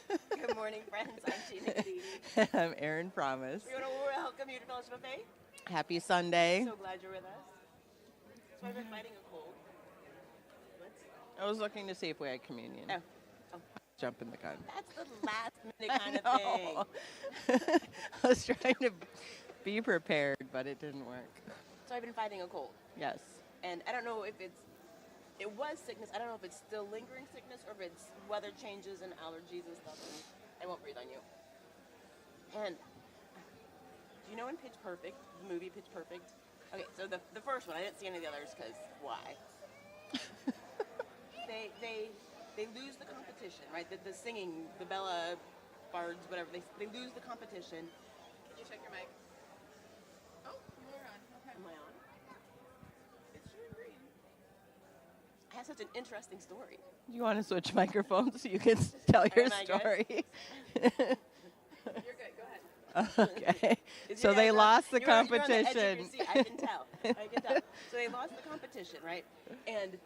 Good morning, friends. I'm Gina Cadini. I'm Aaron Promise. We want to welcome you to Fellowship of Faith. Happy Sunday. So glad you're with us. So I've been fighting a cold. I was looking to see if we had communion. Oh, Jumping the gun. that's the last minute kind of thing. I was trying to be prepared, but it didn't work. So I've been fighting a cold. Yes. And I don't know if it was sickness. I don't know if it's still lingering sickness or if it's weather changes and allergies and stuff. And I won't breathe on you. And do you know in Pitch Perfect, the movie Pitch Perfect? Okay, so the first one, I didn't see any of the others because why? They lose the competition, right? The singing, the Bella Bards, whatever, they lose the competition. Can you check your mic? Oh, you are on. Okay. Am I on? It's showing green. I have such an interesting story. You want to switch microphones so you can tell your Am I good? story? You're good. Go ahead. Okay. Is So your they head lost up? the You're on the edge of your competition. seat. I can tell. I can tell. So they lost the competition, right? And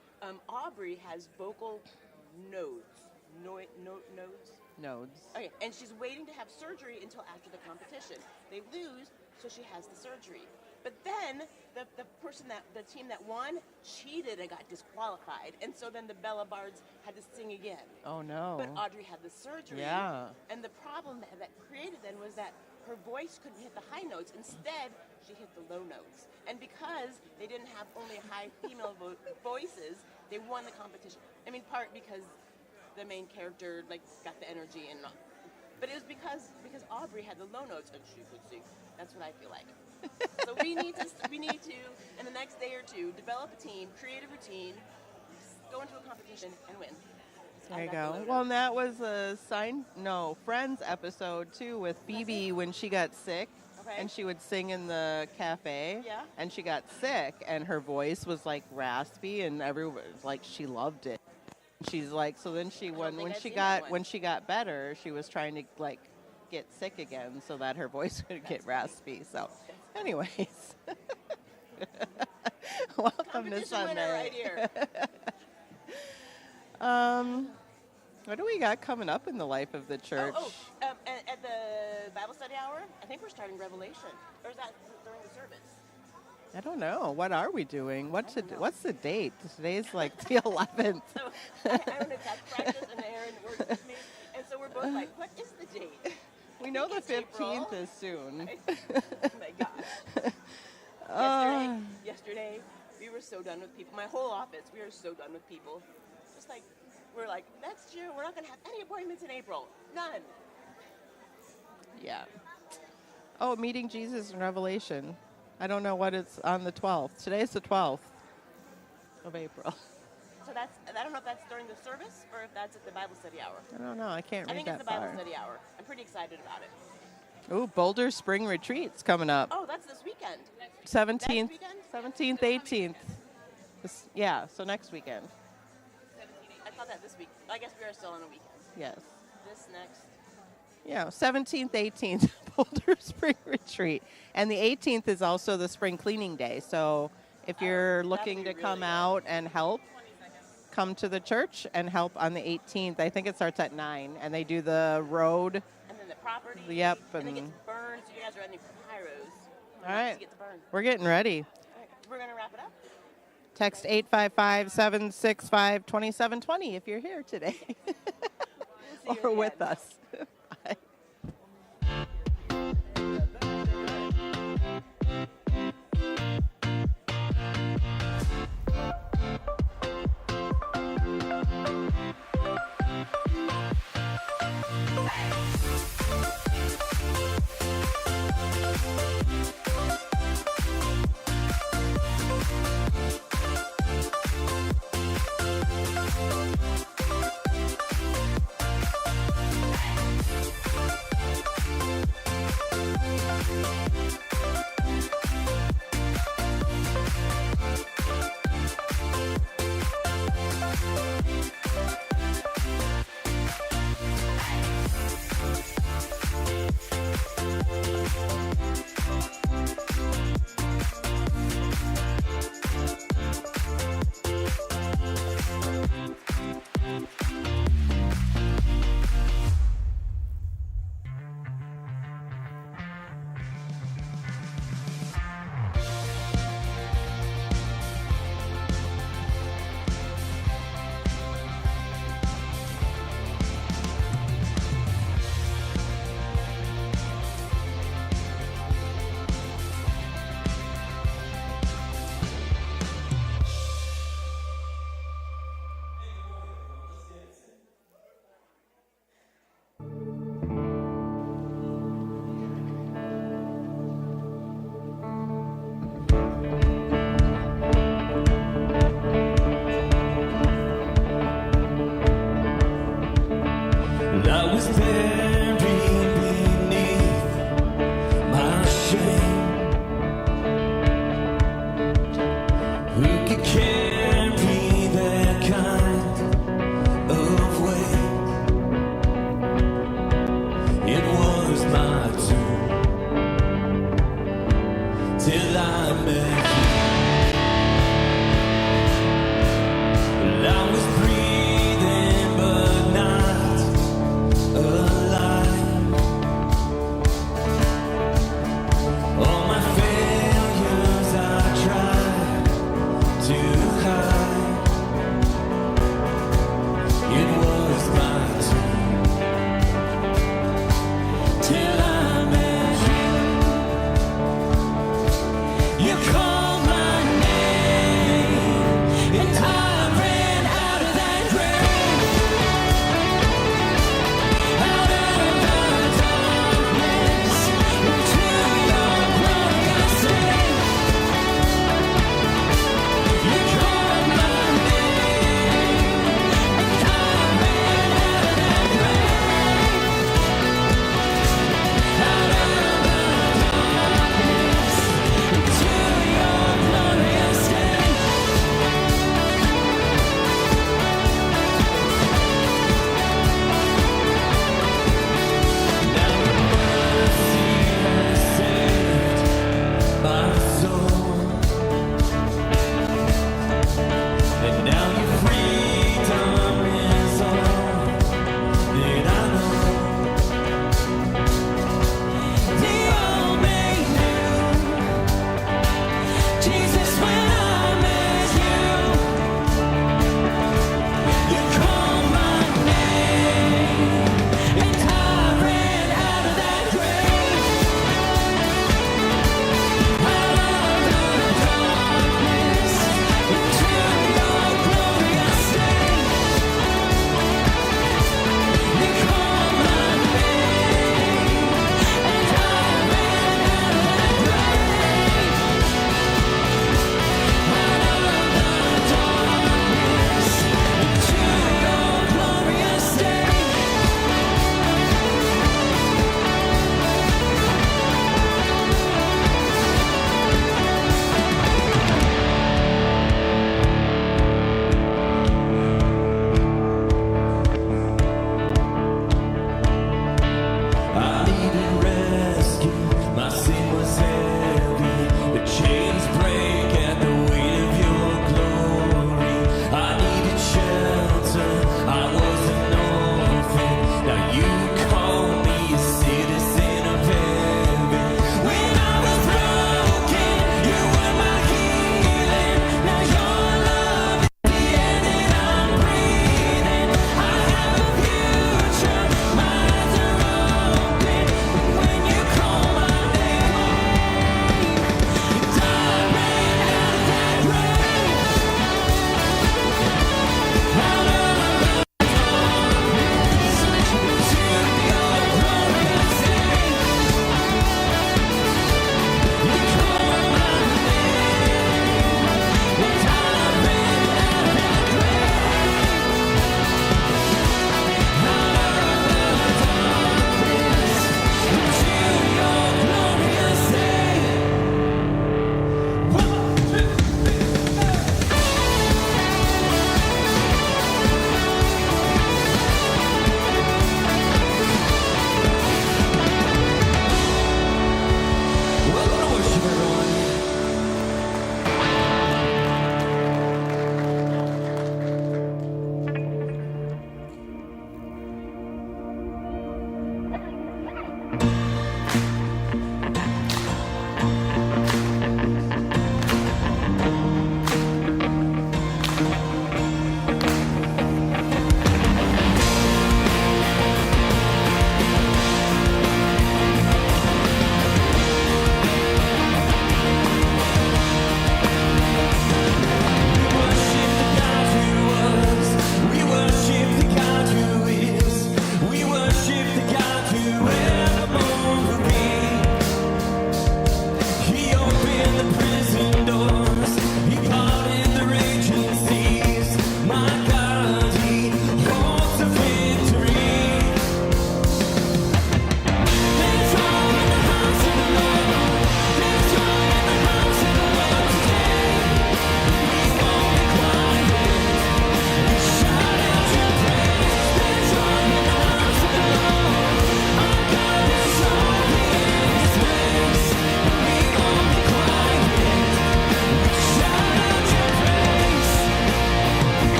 Aubrey has vocal nodes. Nodes? Nodes. Okay, and she's waiting to have surgery until after the competition. They lose, so she has the surgery. But then the team that won cheated and got disqualified, and so then the Bella Bards had to sing again. Oh, no. But Audrey had the surgery. Yeah. And the problem that created then was that her voice couldn't hit the high notes. Instead, she hit the low notes. And because they didn't have only high female voices, they won the competition. I mean, part because the main character got the energy and all. But it was because Aubrey had the low notes and she could sing. That's what I feel like. So we need to in the next day or two develop a team, create a routine, go into a competition and win. There you go. Well, and that was a Friends episode too with Phoebe when she got sick. Okay. And she would sing in the cafe. Yeah. And she got sick and her voice was like raspy and everyone she loved it. She's like, so then when she got better, she was trying to get sick again so that her voice would get raspy. So anyways. Welcome to Competition winner Sunday. right here. What do we got coming up in the life of the church? At the Bible study hour, I think we're starting Revelation. Or is that during the service? I don't know. What are we doing? What's the date? Today's like the 11th. So I don't know if that's practice, and Aaron works with me. And so we're both like, what is the date? We know the It's April. 15th is soon. Oh my gosh. Yesterday, we were so done with people. My whole office, we were so done with people. Just we're like, next year, we're not going to have any appointments in April. None. Yeah. Oh, meeting Jesus in Revelation. I don't know what it's on the 12th. Today's the 12th of April. So I don't know if that's during the service or if that's at the Bible study hour. I don't know. I can't I read think it's that the Bible far. study hour. I'm pretty excited about it. Ooh, Boulder Spring Retreat's coming up. Oh, that's this weekend. 17th, Next 17th, 18th. Yeah, so next weekend. I thought that this week. I guess we are still on a weekend. Yes. This next. Yeah, 17th, 18th, Boulder Spring Retreat. And the 18th is also the spring cleaning day. So if you're looking to be really come good. out and help, come to the church and help on the 18th. I think it starts at 9, and they do the road. And then the property. Yep, And it and- gets burned, so you guys are running pyros. All right. To get the burn. We're getting ready. All right, we're going to wrap it up. Text 855-765-2720 if you're here today We'll see you or at the with end. us. was my tomb till I met you. Well, I was breathing but not alive. All my failures I tried to hide. It was my turn till I met you. You called my name, and I ran out of that grave, out of the darkness, into your glorious day. You called my name, and I ran out of that grave, out of the darkness, into your glorious day. Now mercy has saved my soul, and now your freedom is all that I know. The old made new, Jesus, when I met you, you called my name, and I ran out of that grave, out of the darkness, into your glorious day. You called my name, and I ran out of that grave, out of the darkness, into your glorious day. I needed rescue, my sin was heavy, the chains break at the weight of your glory. I needed shelter, I was an orphan, now you call me a citizen of heaven. When I was broken, you were my healing, now your love is the air that I'm breathing. I have a future, my eyes are open, when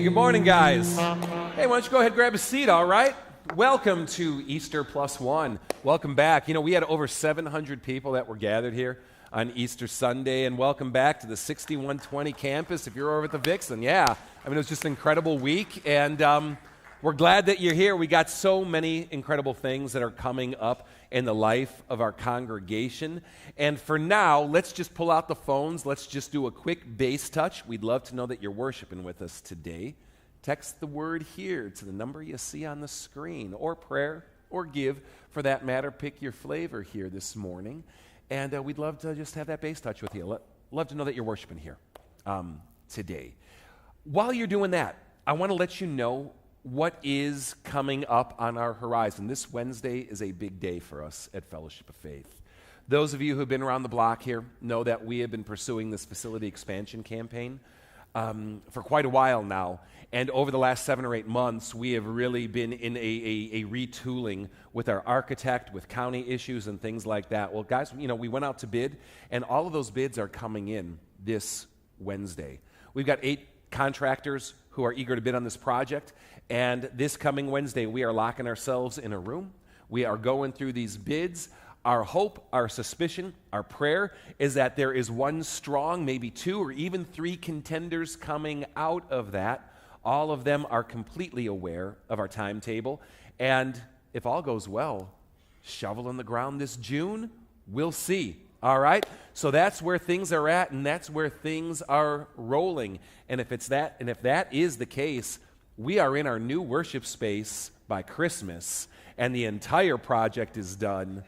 good morning, guys. Hey, why don't you go ahead and grab a seat, all right? Welcome to Easter Plus One. Welcome back. You know, we had over 700 people that were gathered here on Easter Sunday, and welcome back to the 6120 campus if you're over at the Vixen. Yeah, I mean, it was just an incredible week, and we're glad that you're here. We got so many incredible things that are coming up in the life of our congregation. And for now, let's just pull out the phones. Let's just do a quick base touch. We'd love to know that you're worshiping with us today. Text the word here to the number you see on the screen, or prayer, or give, for that matter. Pick your flavor here this morning. And we'd love to just have that base touch with you. Love to know that you're worshiping here today. While you're doing that, I want to let you know what is coming up on our horizon. This Wednesday is a big day for us at Fellowship of Faith. Those of you who have been around the block here know that we have been pursuing this facility expansion campaign for quite a while now. And over the last 7 or 8 months, we have really been in a retooling with our architect, with county issues and things like that. Well, guys, you know, we went out to bid, and all of those bids are coming in this Wednesday. We've got 8 contractors who are eager to bid on this project, and this coming Wednesday, we are locking ourselves in a room. We are going through these bids. Our hope, our suspicion, our prayer is that there is one strong, maybe 2 or even 3 contenders coming out of that. All of them are completely aware of our timetable, and if all goes well, shovel in the ground this June, we'll see. All right? So that's where things are at, and that's where things are rolling. And if that is the case, we are in our new worship space by Christmas, and the entire project is done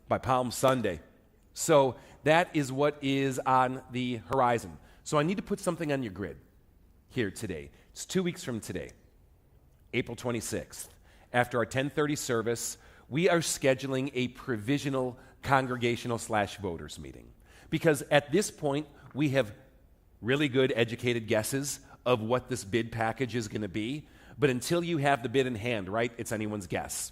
by Palm Sunday. So that is what is on the horizon. So I need to put something on your grid here today. It's 2 weeks from today, April 26th. After our 10:30 service, we are scheduling a provisional congregational/voters meeting. Because at this point, we have really good educated guesses of what this bid package is going to be. But until you have the bid in hand, right, it's anyone's guess.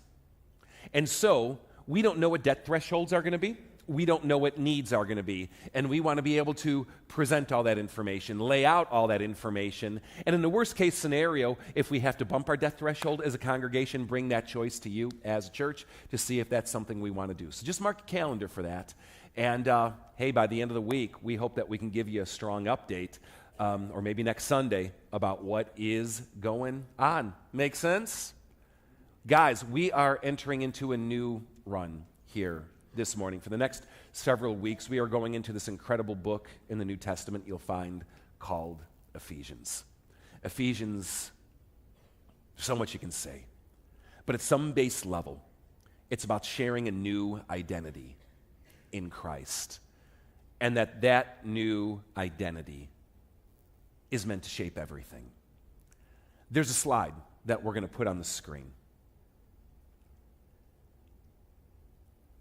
And so we don't know what debt thresholds are going to be. We don't know what needs are going to be. And we want to be able to present all that information, lay out all that information. And in the worst case scenario, if we have to bump our debt threshold as a congregation, bring that choice to you as a church to see if that's something we want to do. So just mark your calendar for that. And hey, by the end of the week, we hope that we can give you a strong update, or maybe next Sunday, about what is going on. Make sense? Guys, we are entering into a new run here this morning. For the next several weeks, we are going into this incredible book in the New Testament you'll find called Ephesians. Ephesians, so much you can say. But at some base level, it's about sharing a new identity in Christ. And that new identity is meant to shape everything. There's a slide that we're going to put on the screen.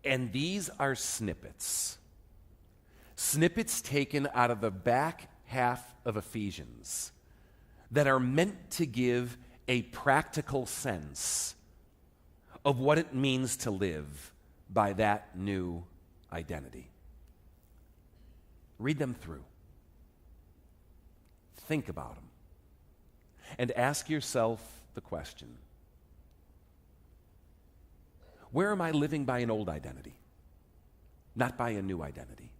And these are snippets taken out of the back half of Ephesians that are meant to give a practical sense of what it means to live by that new identity. Read them through. Think about them. And ask yourself the question: where am I living by an old identity, not by a new identity?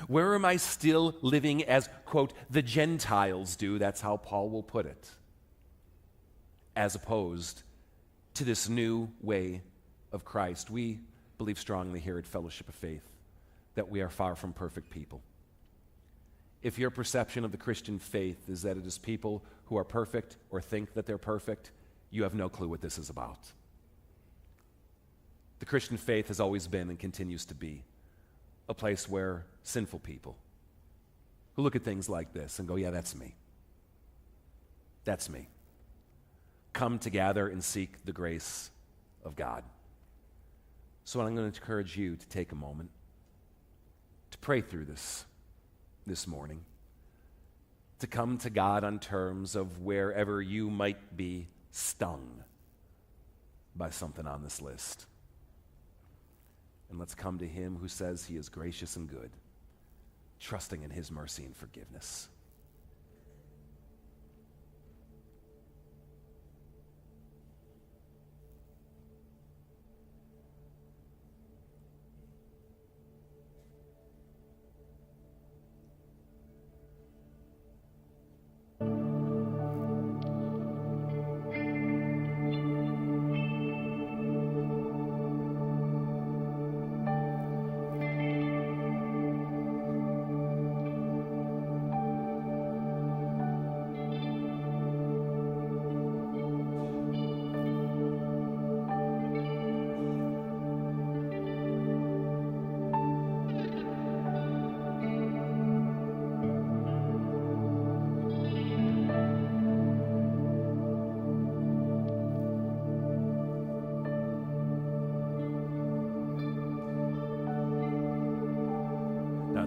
Where am I still living as, quote, the Gentiles do, that's how Paul will put it, as opposed to this new way of Christ? We believe strongly here at Fellowship of Faith that we are far from perfect people. If your perception of the Christian faith is that it is people who are perfect or think that they're perfect, you have no clue what this is about. The Christian faith has always been and continues to be a place where sinful people who look at things like this and go, yeah, that's me. That's me. Come together and seek the grace of God. So I'm going to encourage you to take a moment to pray through this morning, to come to God on terms of wherever you might be stung by something on this list. And let's come to him who says he is gracious and good, trusting in his mercy and forgiveness.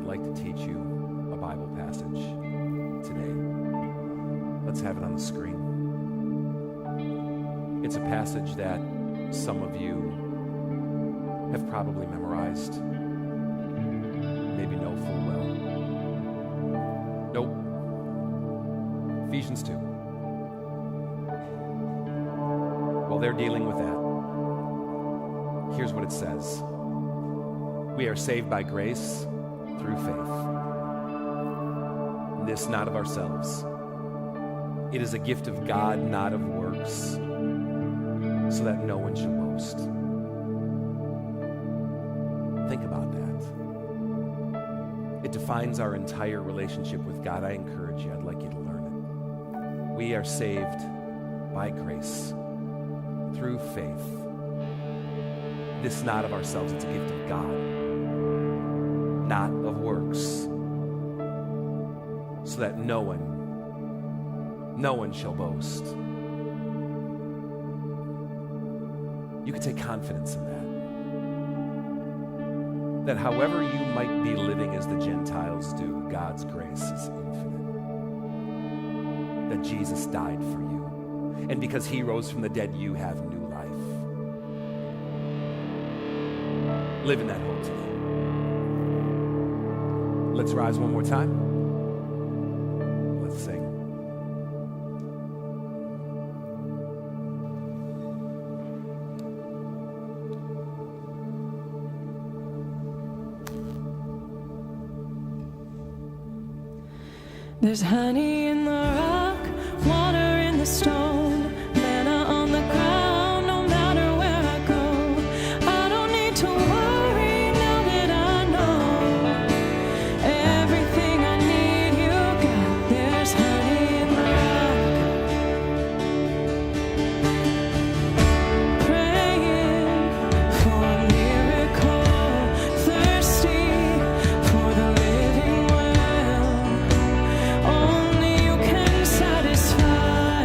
like to teach you a Bible passage today. Let's have it on the screen. It's a passage that some of you have probably memorized, maybe know full well. Nope. Ephesians 2. While they're dealing with that, here's what it says. We are saved by grace through faith. This not of ourselves. It is a gift of God, not of works, so that no one should boast. Think about that. It defines our entire relationship with God. I encourage you, I'd like you to learn it. We are saved by grace through faith. This not of ourselves, it's a gift of God, not of works, so that no one shall boast. You can take confidence in that. That however you might be living as the Gentiles do, God's grace is infinite. That Jesus died for you. And because he rose from the dead, you have new life. Live in that hope today. Let's rise one more time. Let's sing. There's honey in the rock, water in the stone, manna on the ground, no matter where I go. I don't need to worry now that I know everything I need you got. There's honey in the rock. Praying for a miracle, thirsty for the living well. Only you can satisfy.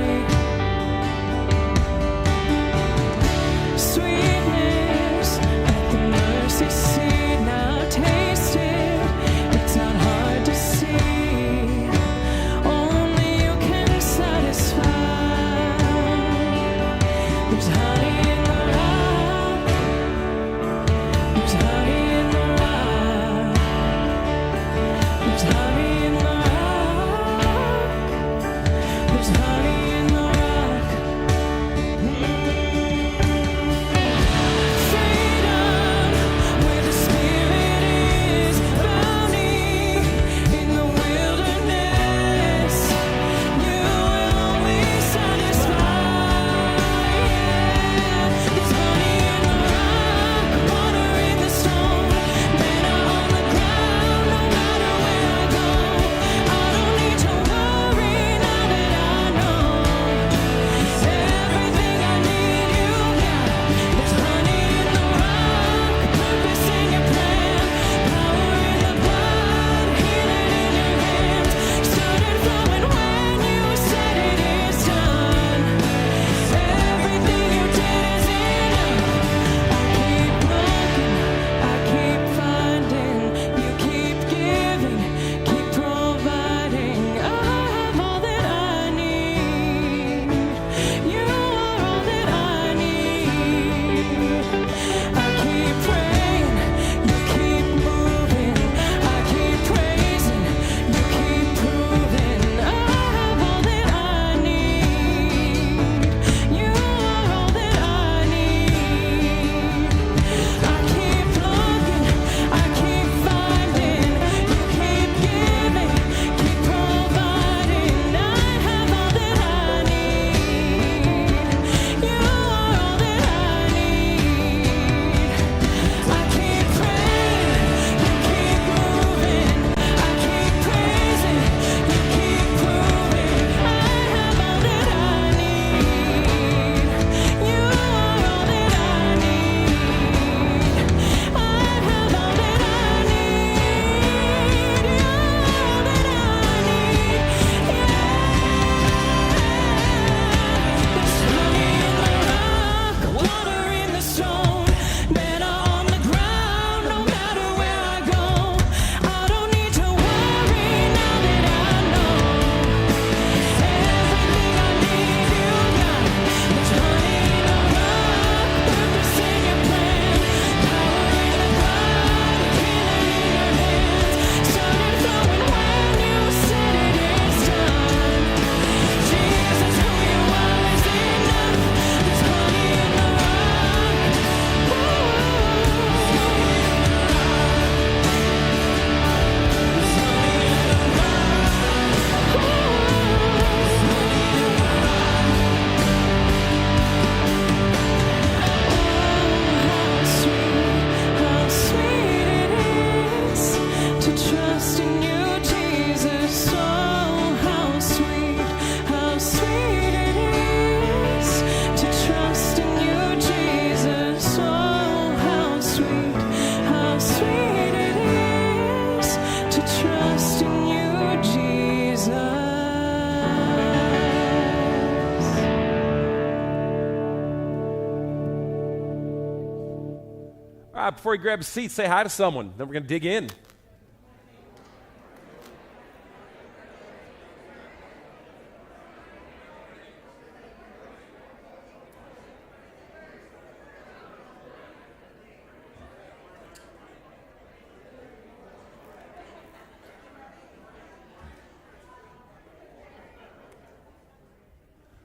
All right, before you grab a seat, say hi to someone. Then we're going to dig in.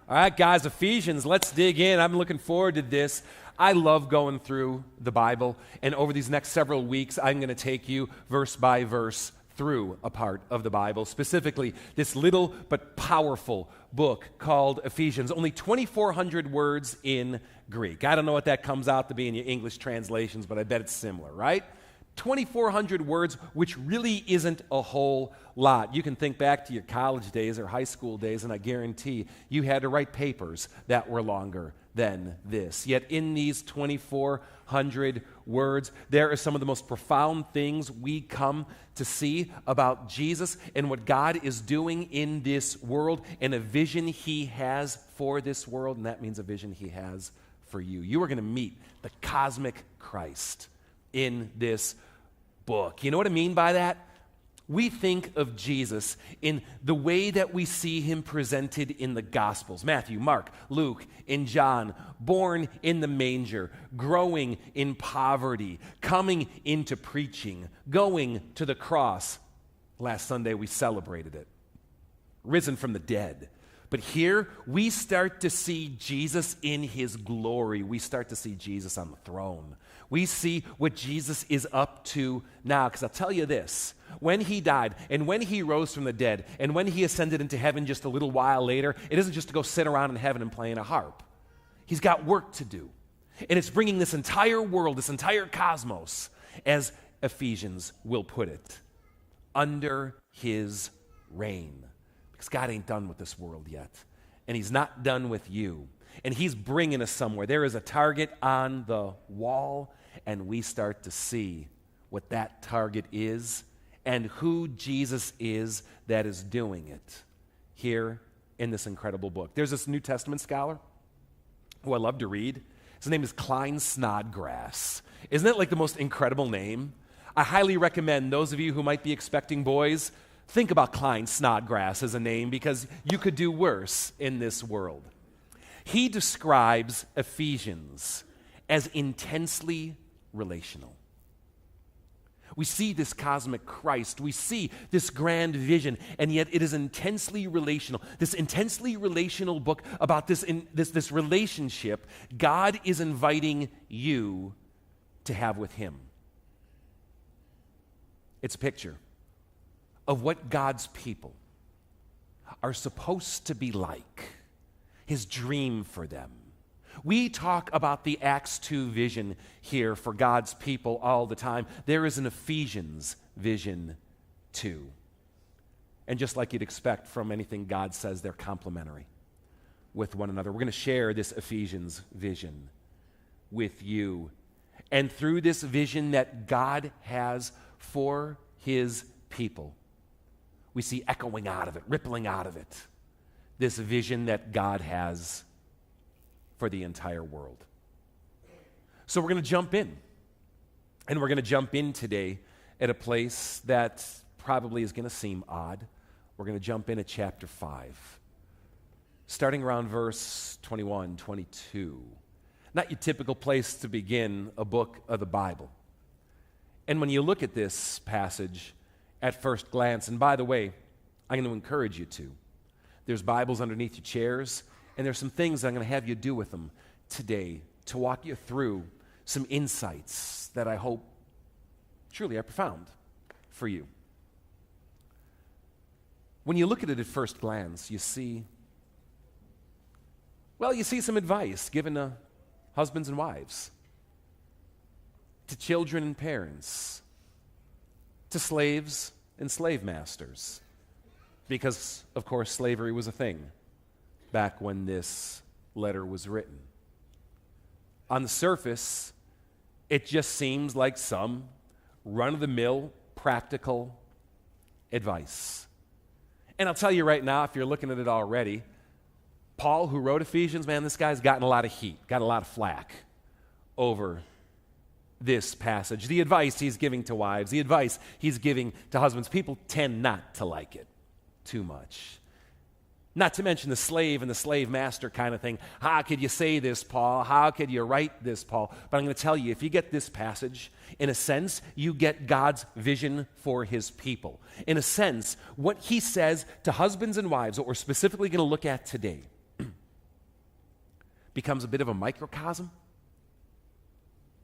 All right, guys, Ephesians, let's dig in. I'm looking forward to this. I love going through the Bible, and over these next several weeks, I'm going to take you verse by verse through a part of the Bible, specifically this little but powerful book called Ephesians. Only 2,400 words in Greek. I don't know what that comes out to be in your English translations, but I bet it's similar, right? 2,400 words, which really isn't a whole lot. You can think back to your college days or high school days, and I guarantee you had to write papers that were longer than this. Yet in these 2,400 words, there are some of the most profound things we come to see about Jesus and what God is doing in this world, and a vision he has for this world, and that means a vision he has for you. You are going to meet the cosmic Christ in this book. You know what I mean by that? We think of Jesus in the way that we see him presented in the Gospels. Matthew, Mark, Luke, and John. Born in the manger, growing in poverty, coming into preaching, going to the cross. Last Sunday we celebrated it. Risen from the dead. But here we start to see Jesus in his glory. We start to see Jesus on the throne. We see what Jesus is up to now. Because I'll tell you this, when he died and when he rose from the dead and when he ascended into heaven just a little while later, it isn't just to go sit around in heaven and play in a harp. He's got work to do. And it's bringing this entire world, this entire cosmos, as Ephesians will put it, under his reign. Because God ain't done with this world yet. And he's not done with you. And he's bringing us somewhere. There is a target on the wall, and we start to see what that target is and who Jesus is that is doing it here in this incredible book. There's this New Testament scholar who I love to read. His name is Klyne Snodgrass. Isn't that like the most incredible name? I highly recommend those of you who might be expecting boys, think about Klyne Snodgrass as a name, because you could do worse in this world. He describes Ephesians as intensely relational. We see this cosmic Christ. We see this grand vision, and yet it is intensely relational. This intensely relational book about this relationship God is inviting you to have with him. It's a picture of what God's people are supposed to be like, his dream for them. We talk about the Acts 2 vision here for God's people all the time. There is an Ephesians vision too. And just like you'd expect from anything God says, they're complementary with one another. We're going to share this Ephesians vision with you. And through this vision that God has for his people, we see echoing out of it, rippling out of it, this vision that God has for the entire world. So we're going to jump in. And we're going to jump in today at a place that probably is going to seem odd. We're going to jump in at chapter 5, starting around verse 21, 22. Not your typical place to begin a book of the Bible. And when you look at this passage at first glance, and by the way, I'm going to encourage you to. There's Bibles underneath your chairs, and there's some things I'm going to have you do with them today to walk you through some insights that I hope truly are profound for you. When you look at it at first glance, you see some advice given to husbands and wives, to children and parents, to slaves and slave masters. Because, of course, slavery was a thing back when this letter was written. On the surface, it just seems like some run-of-the-mill practical advice. And I'll tell you right now, if you're looking at it already, Paul, who wrote Ephesians, man, this guy's gotten a lot of heat, got a lot of flack over this passage, the advice he's giving to wives, the advice he's giving to husbands, people tend not to like it too much. Not to mention the slave and the slave master kind of thing. How could you say this, Paul? How could you write this, Paul? But I'm going to tell you, if you get this passage, in a sense, you get God's vision for his people. In a sense, what he says to husbands and wives, what we're specifically going to look at today, becomes a bit of a microcosm.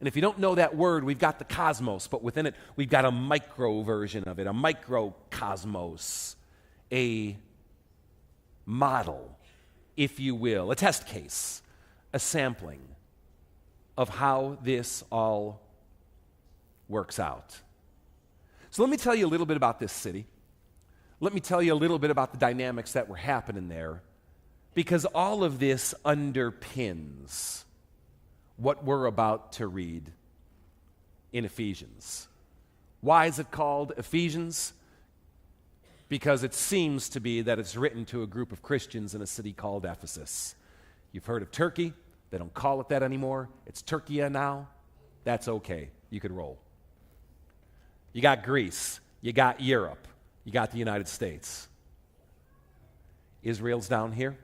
And if you don't know that word, we've got the cosmos, but within it, we've got a micro version of it, a microcosmos, a model, if you will, a test case, a sampling of how this all works out. So let me tell you a little bit about this city. Let me tell you a little bit about the dynamics that were happening there, because all of this underpins what we're about to read in Ephesians. Why is it called Ephesians? Because it seems to be that it's written to a group of Christians in a city called Ephesus. You've heard of Turkey. They don't call it that anymore. It's Turkey now. That's okay. You could roll. You got Greece. You got Europe. You got the United States. Israel's down here.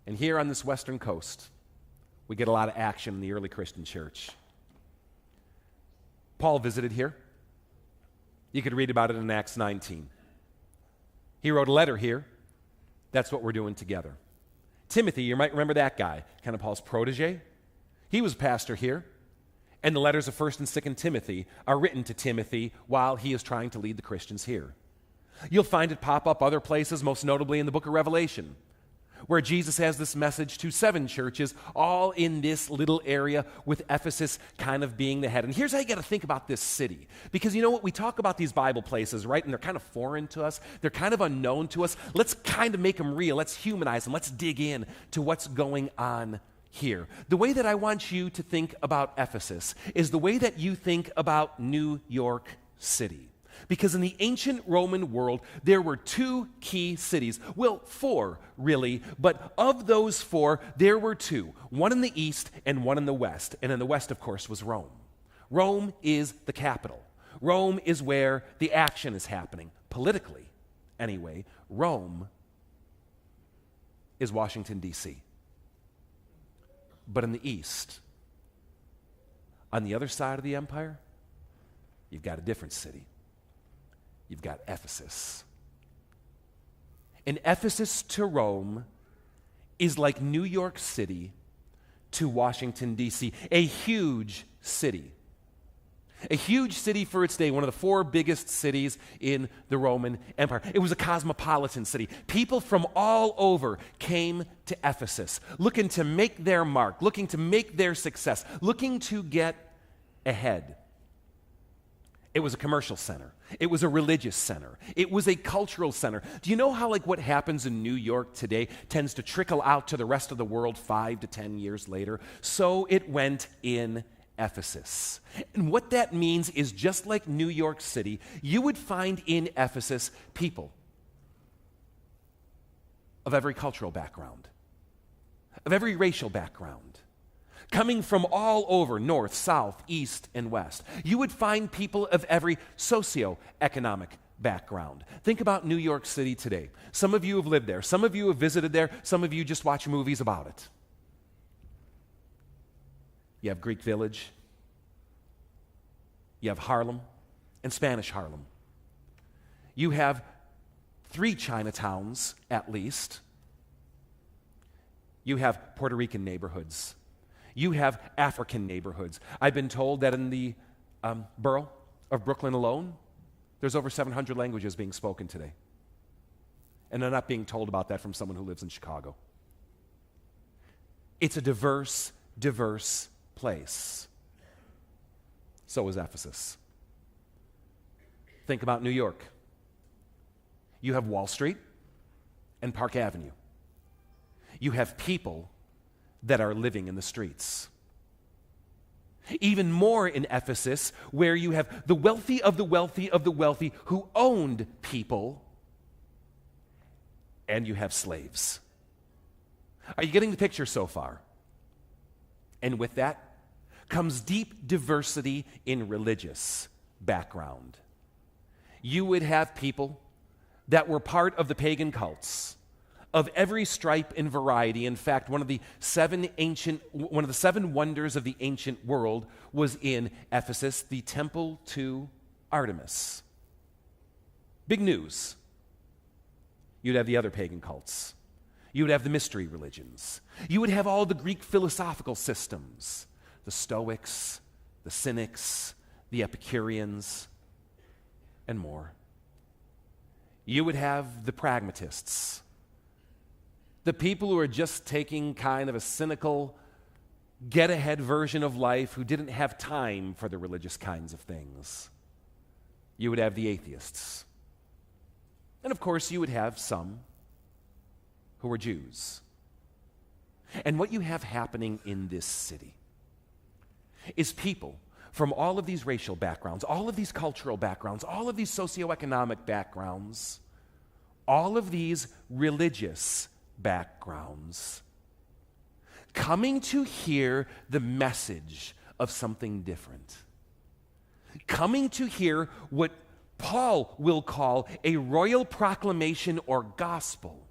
And here on this western coast, we get a lot of action in the early Christian church. Paul visited here. You could read about it in Acts 19. He wrote a letter here. That's what we're doing together. Timothy, you might remember that guy, kind of Paul's protege. He was pastor here. And the letters of 1st and 2nd Timothy are written to Timothy while he is trying to lead the Christians here. You'll find it pop up other places, most notably in the book of Revelation, where Jesus has this message to 7 churches, all in this little area, with Ephesus kind of being the head. And here's how you got to think about this city. Because you know what? We talk about these Bible places, right? And they're kind of foreign to us. They're kind of unknown to us. Let's kind of make them real. Let's humanize them. Let's dig in to what's going on here. The way that I want you to think about Ephesus is the way that you think about New York City. Because in the ancient Roman world, there were 2 key cities. Well, 4, really. But of those 4, there were 2. One in the east and one in the west. And in the west, of course, was Rome. Rome is the capital. Rome is where the action is happening. Politically, anyway, Rome is Washington, D.C. But in the east, on the other side of the empire, you've got a different city. You've got Ephesus. And Ephesus to Rome is like New York City to Washington, D.C., a huge city. A huge city for its day, one of the 4 biggest cities in the Roman Empire. It was a cosmopolitan city. People from all over came to Ephesus, looking to make their mark, looking to make their success, looking to get ahead. It was a commercial center. It was a religious center. It was a cultural center. Do you know how what happens in New York today tends to trickle out to the rest of the world 5 to 10 years later? So it went in Ephesus. And what that means is, just like New York City, you would find in Ephesus people of every cultural background, of every racial background, coming from all over, north, south, east, and west. You would find people of every socioeconomic background. Think about New York City today. Some of you have lived there. Some of you have visited there. Some of you just watch movies about it. You have Greek Village. You have Harlem and Spanish Harlem. You have 3 Chinatowns, at least. You have Puerto Rican neighborhoods. You have African neighborhoods. I've been told that in the borough of Brooklyn alone, there's over 700 languages being spoken today. And I'm not being told about that from someone who lives in Chicago. It's a diverse place. So is Ephesus. Think about New York. You have Wall Street and Park Avenue. You have people that are living in the streets. Even more in Ephesus, where you have the wealthy of the wealthy of the wealthy who owned people, and you have slaves. Are you getting the picture so far? And with that comes deep diversity in religious background. You would have people that were part of the pagan cults of every stripe and variety. In fact, one of the seven wonders of the ancient world was in Ephesus, the temple to Artemis. Big news. You'd have the other pagan cults. You would have the mystery religions. You would have all the Greek philosophical systems, the Stoics, the Cynics, the Epicureans, and more. You would have the pragmatists, the people who are just taking kind of a cynical, get-ahead version of life who didn't have time for the religious kinds of things. You would have the atheists. And of course, you would have some who were Jews. And what you have happening in this city is people from all of these racial backgrounds, all of these cultural backgrounds, all of these socioeconomic backgrounds, all of these religious backgrounds, coming to hear the message of something different, coming to hear what Paul will call a royal proclamation or gospel,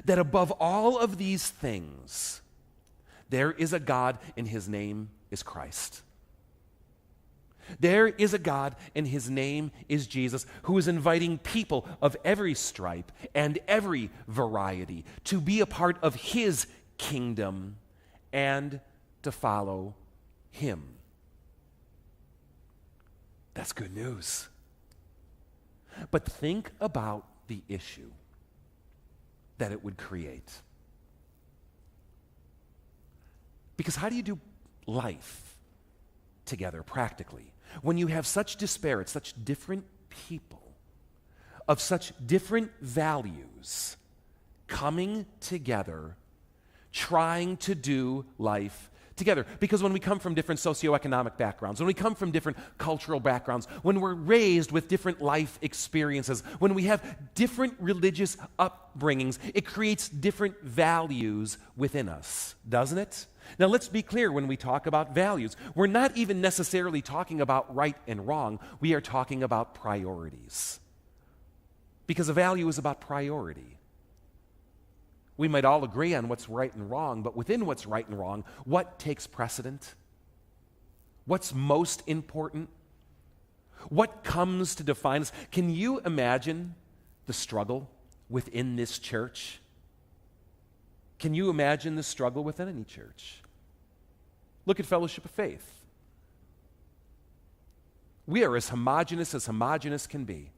that above all of these things, there is a God and his name is Christ. There is a God and his name is Jesus, who is inviting people of every stripe and every variety to be a part of his kingdom and to follow him. That's good news. But think about the issue that it would create. Because how do you do life together practically when you have such disparate, such different people of such different values coming together, trying to do life together? Because when we come from different socioeconomic backgrounds, when we come from different cultural backgrounds, when we're raised with different life experiences, when we have different religious upbringings, it creates different values within us, doesn't it? Now, let's be clear when we talk about values. We're not even necessarily talking about right and wrong. We are talking about priorities. Because a value is about priority. We might all agree on what's right and wrong, but within what's right and wrong, what takes precedent? What's most important? What comes to define us? Can you imagine the struggle within this church? Can you imagine the struggle within any church? Look at Fellowship of Faith. We are as homogeneous can be.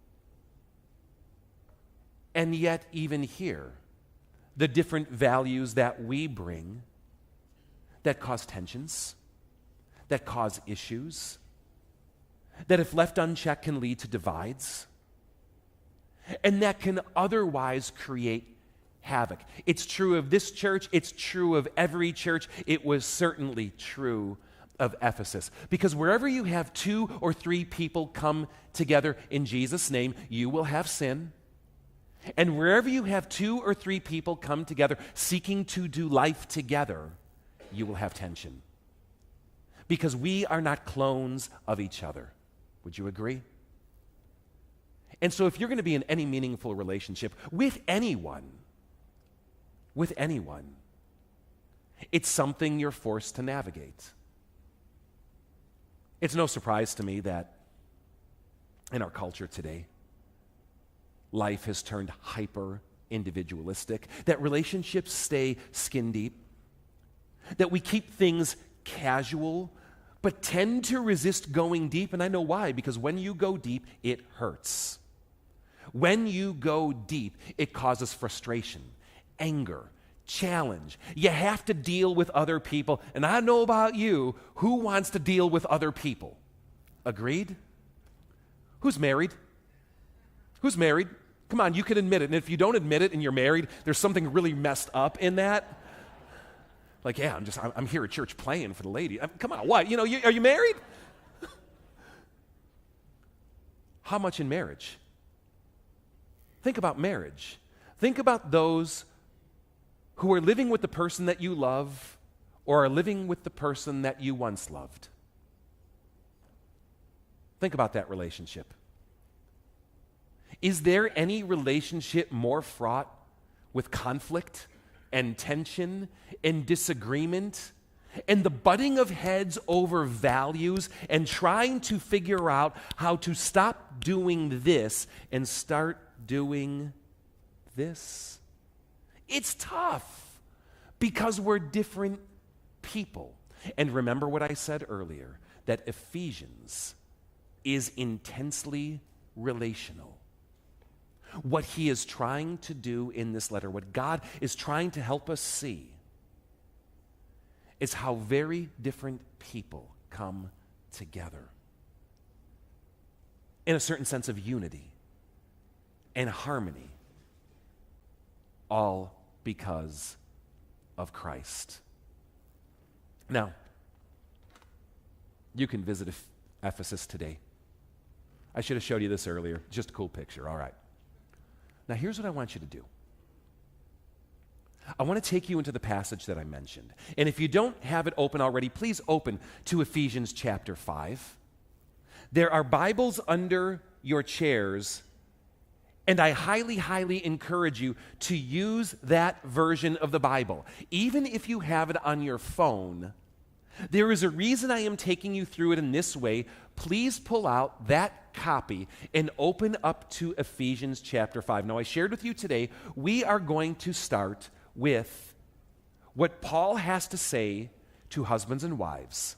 And yet, even here, the different values that we bring that cause tensions, that cause issues, that if left unchecked can lead to divides, and that can otherwise create havoc. It's true of this church. It's true of every church. It was certainly true of Ephesus. Because wherever you have 2 or 3 people come together in Jesus' name, you will have sin. And wherever you have 2 or 3 people come together seeking to do life together, you will have tension. Because we are not clones of each other. Would you agree? And so if you're going to be in any meaningful relationship with anyone, it's something you're forced to navigate. It's no surprise to me that in our culture today, life has turned hyper individualistic, that relationships stay skin deep, that we keep things casual, but tend to resist going deep. And I know why, because when you go deep, it hurts. When you go deep, it causes frustration, anger, challenge. You have to deal with other people. And I know about you, who wants to deal with other people? Agreed? Who's married? Who's married? Come on, you can admit it. And if you don't admit it and you're married, there's something really messed up in that. Like, yeah, I'm here at church playing for the lady. Come on, what? Are you married? How much in marriage? Think about marriage. Think about those who are living with the person that you love or are living with the person that you once loved? Think about that relationship. Is there any relationship more fraught with conflict and tension and disagreement and the butting of heads over values and trying to figure out how to stop doing this and start doing this? It's tough because we're different people. And remember what I said earlier, that Ephesians is intensely relational. What he is trying to do in this letter, what God is trying to help us see, is how very different people come together in a certain sense of unity and harmony, all because of Christ. Now, you can visit Ephesus today. I should have showed you this earlier. Just a cool picture. All right. Now, here's what I want you to do. I want to take you into the passage that I mentioned. And if you don't have it open already, please open to Ephesians chapter 5. There are Bibles under your chairs, and I highly, highly encourage you to use that version of the Bible. Even if you have it on your phone, there is a reason I am taking you through it in this way. Please pull out that copy and open up to Ephesians chapter 5. Now, I shared with you today, we are going to start with what Paul has to say to husbands and wives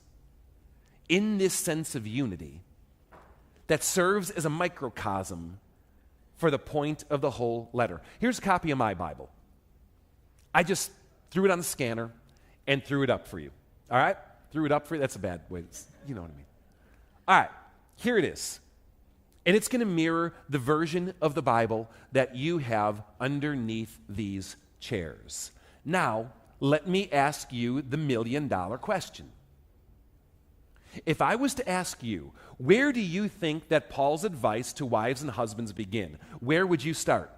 in this sense of unity that serves as a microcosm for the point of the whole letter. Here's a copy of my Bible. I just threw it on the scanner and threw it up for you. All right? Threw it up for you. That's a bad way. You know what I mean. All right. Here it is. And it's going to mirror the version of the Bible that you have underneath these chairs. Now, let me ask you the million-dollar question. If I was to ask you, where do you think that Paul's advice to wives and husbands begin? Where would you start?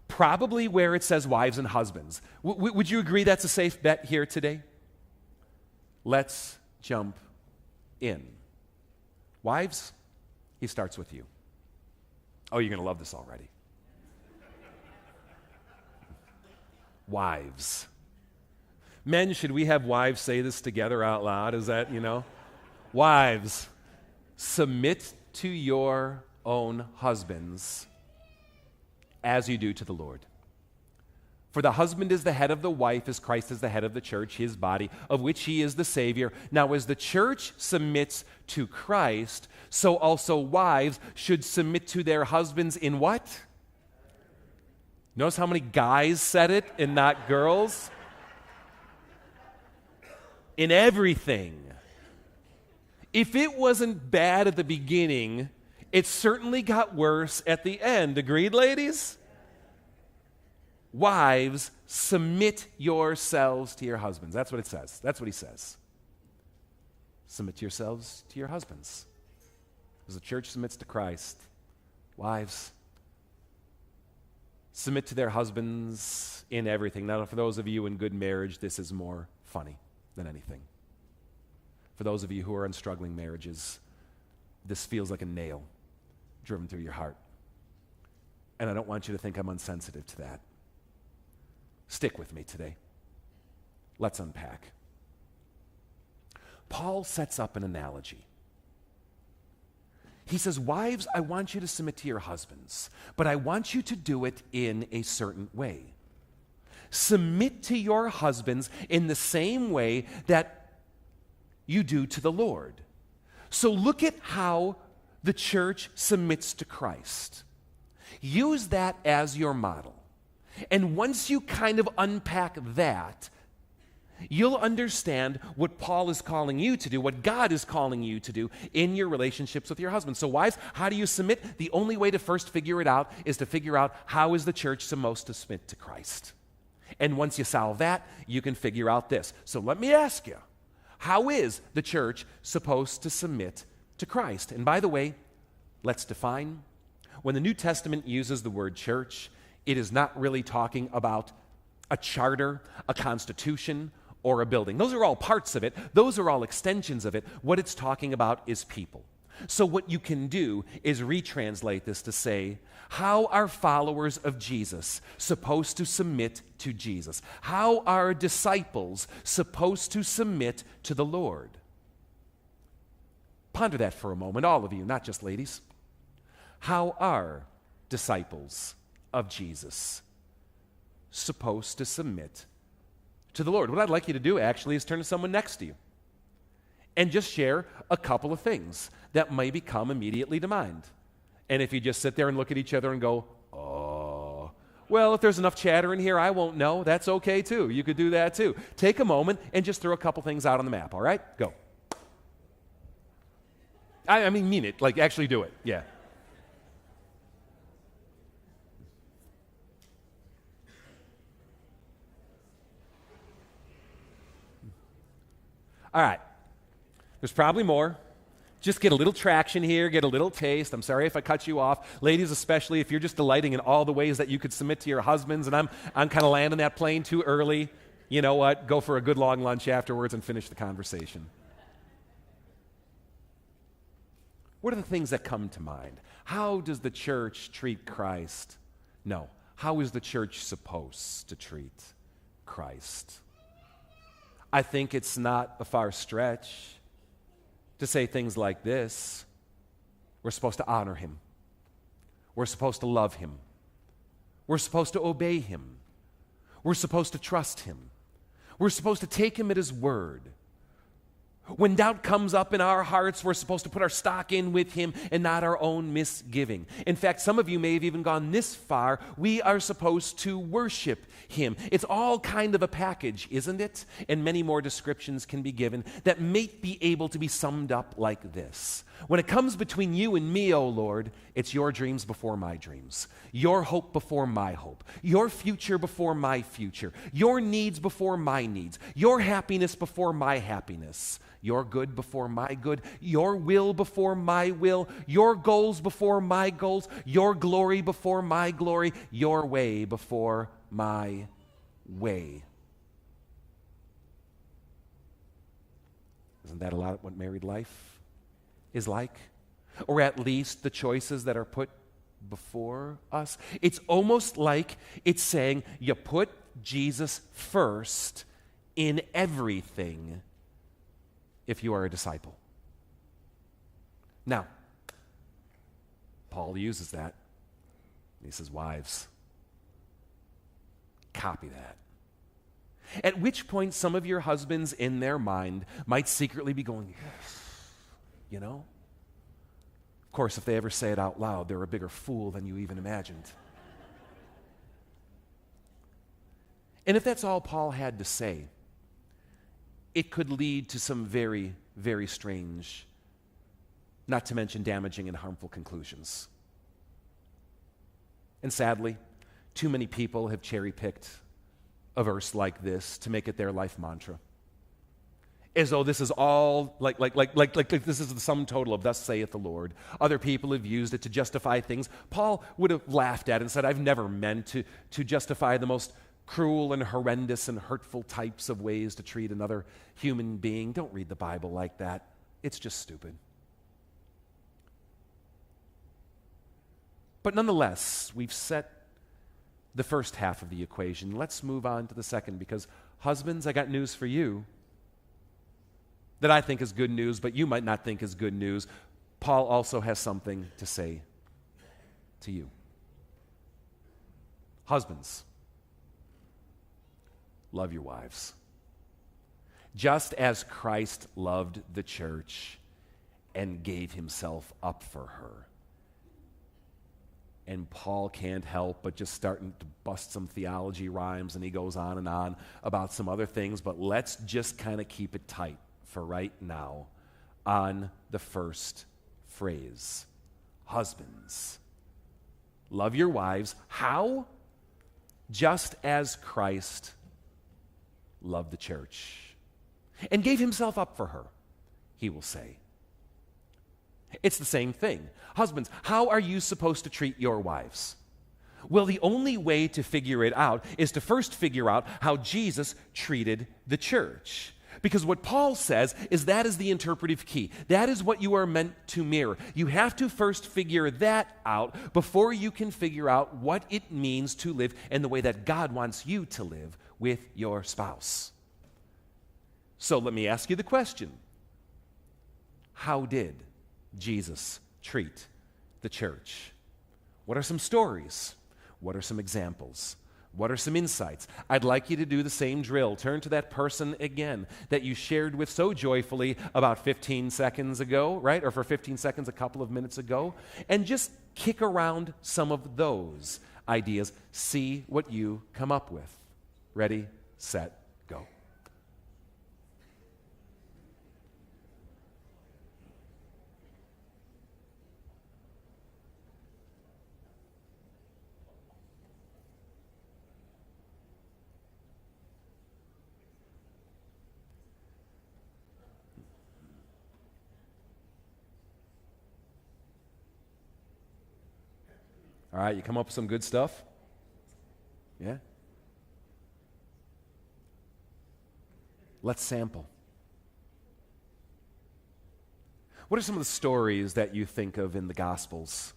Probably where it says wives and husbands. Would you agree that's a safe bet here today? Let's jump in. Wives, he starts with you. Oh, you're going to love this already. Wives. Men, should we have wives say this together out loud? Is that, Wives, submit to your own husbands as you do to the Lord. For the husband is the head of the wife, as Christ is the head of the church, his body, of which he is the Savior. Now, as the church submits to Christ, so also wives should submit to their husbands in what? Notice how many guys said it and not girls? In everything. If it wasn't bad at the beginning, it certainly got worse at the end. Agreed, ladies? Wives, submit yourselves to your husbands. That's what it says. That's what he says. Submit yourselves to your husbands. As the church submits to Christ, wives, submit to their husbands in everything. Now, for those of you in good marriage, this is more funny than anything. For those of you who are in struggling marriages, this feels like a nail driven through your heart. And I don't want you to think I'm insensitive to that. Stick with me today. Let's unpack. Paul sets up an analogy. He says, wives, I want you to submit to your husbands, but I want you to do it in a certain way. Submit to your husbands in the same way that you do to the Lord. So look at how the church submits to Christ. Use that as your model. And once you kind of unpack that, you'll understand what Paul is calling you to do, what God is calling you to do in your relationships with your husband. So wives, how do you submit? The only way to first figure it out is to figure out how is the church supposed to submit to Christ. And once you solve that, you can figure out this. So let me ask you, how is the church supposed to submit to Christ? And by the way, let's define. When the New Testament uses the word church, it is not really talking about a charter, a constitution, or a building. Those are all parts of it. Those are all extensions of it. What it's talking about is people. So what you can do is retranslate this to say, how are followers of Jesus supposed to submit to Jesus? How are disciples supposed to submit to the Lord? Ponder that for a moment, all of you, not just ladies. How are disciples of Jesus supposed to submit to the Lord? What I'd like you to do actually is turn to someone next to you and just share a couple of things that may come immediately to mind. And if you just sit there and look at each other and go, oh, well, if there's enough chatter in here, I won't know. That's okay too. You could do that too. Take a moment and just throw a couple things out on the map, all right? Go. I mean it. Like, actually do it. Yeah. All right. There's probably more. Just get a little traction here, get a little taste. I'm sorry if I cut you off. Ladies, especially if you're just delighting in all the ways that you could submit to your husbands, and I'm kind of landing that plane too early. You know what? Go for a good long lunch afterwards and finish the conversation. What are the things that come to mind? How does the church treat Christ? No. How is the church supposed to treat Christ? I think it's not a far stretch to say things like this. We're supposed to honor him. We're supposed to love him. We're supposed to obey him. We're supposed to trust him. We're supposed to take him at his word. When doubt comes up in our hearts, we're supposed to put our stock in with him and not our own misgiving. In fact, some of you may have even gone this far. We are supposed to worship him. It's all kind of a package, isn't it? And many more descriptions can be given that may be able to be summed up like this. When it comes between you and me, O Lord, it's your dreams before my dreams, your hope before my hope, your future before my future, your needs before my needs, your happiness before my happiness, your good before my good, your will before my will, your goals before my goals, your glory before my glory, your way before my way. Isn't that a lot of what married life is like? Or at least the choices that are put before us? It's almost like it's saying you put Jesus first in everything if you are a disciple. Now, Paul uses that. He says, wives, copy that. At which point some of your husbands in their mind might secretly be going, yes, you know? Of course, if they ever say it out loud, they're a bigger fool than you even imagined. And if that's all Paul had to say, it could lead to some very, very strange, not to mention damaging and harmful conclusions. And sadly, too many people have cherry-picked a verse like this to make it their life mantra. As though this is all, like this is the sum total of thus saith the Lord. Other people have used it to justify things. Paul would have laughed at it and said, I've never meant to justify the most cruel and horrendous and hurtful types of ways to treat another human being. Don't read the Bible like that. It's just stupid. But nonetheless, we've set the first half of the equation. Let's move on to the second, because husbands, I got news for you that I think is good news, but you might not think is good news. Paul also has something to say to you. Husbands, love your wives, just as Christ loved the church and gave himself up for her. And Paul can't help but just starting to bust some theology rhymes, and he goes on and on about some other things, but let's just kind of keep it tight for right now on the first phrase. Husbands, love your wives. How? Just as Christ loved the church and gave himself up for her, he will say. It's the same thing. Husbands, how are you supposed to treat your wives? Well, the only way to figure it out is to first figure out how Jesus treated the church. Because what Paul says is that is the interpretive key. That is what you are meant to mirror. You have to first figure that out before you can figure out what it means to live in the way that God wants you to live with your spouse. So let me ask you the question. How did Jesus treat the church? What are some stories? What are some examples? What are some insights? I'd like you to do the same drill. Turn to that person again that you shared with so joyfully about 15 seconds ago, right? Or for 15 seconds a couple of minutes ago. And just kick around some of those ideas. See what you come up with. Ready, set, go. All right, you come up with some good stuff? Yeah? Let's sample. What are some of the stories that you think of in the Gospels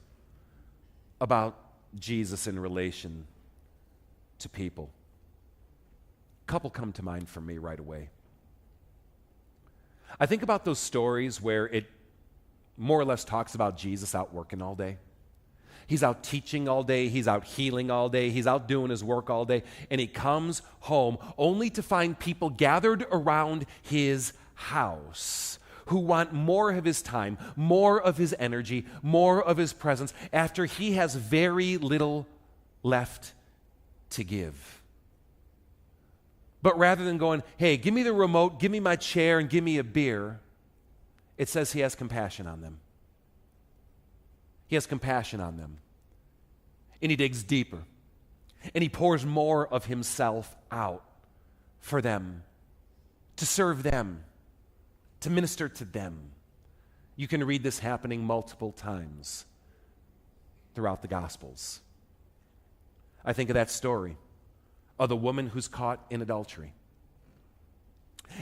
about Jesus in relation to people? A couple come to mind for me right away. I think about those stories where it more or less talks about Jesus out working all day. He's out teaching all day, he's out healing all day, he's out doing his work all day, and he comes home only to find people gathered around his house who want more of his time, more of his energy, more of his presence after he has very little left to give. But rather than going, hey, give me the remote, give me my chair, and give me a beer, it says he has compassion on them. He has compassion on them. And he digs deeper. And he pours more of himself out for them, to serve them, to minister to them. You can read this happening multiple times throughout the Gospels. I think of that story of the woman who's caught in adultery.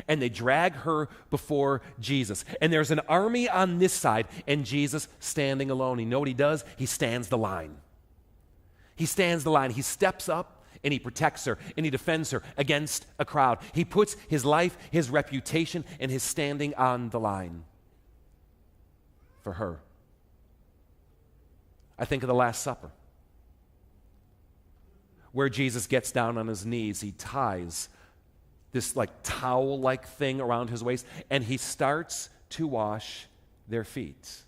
And they drag her before Jesus. And there's an army on this side, and Jesus standing alone. You know what he does? He stands the line. He stands the line. He steps up, and he protects her, and he defends her against a crowd. He puts his life, his reputation, and his standing on the line for her. I think of the Last Supper, where Jesus gets down on his knees. He ties this like towel-like thing around his waist, and he starts to wash their feet.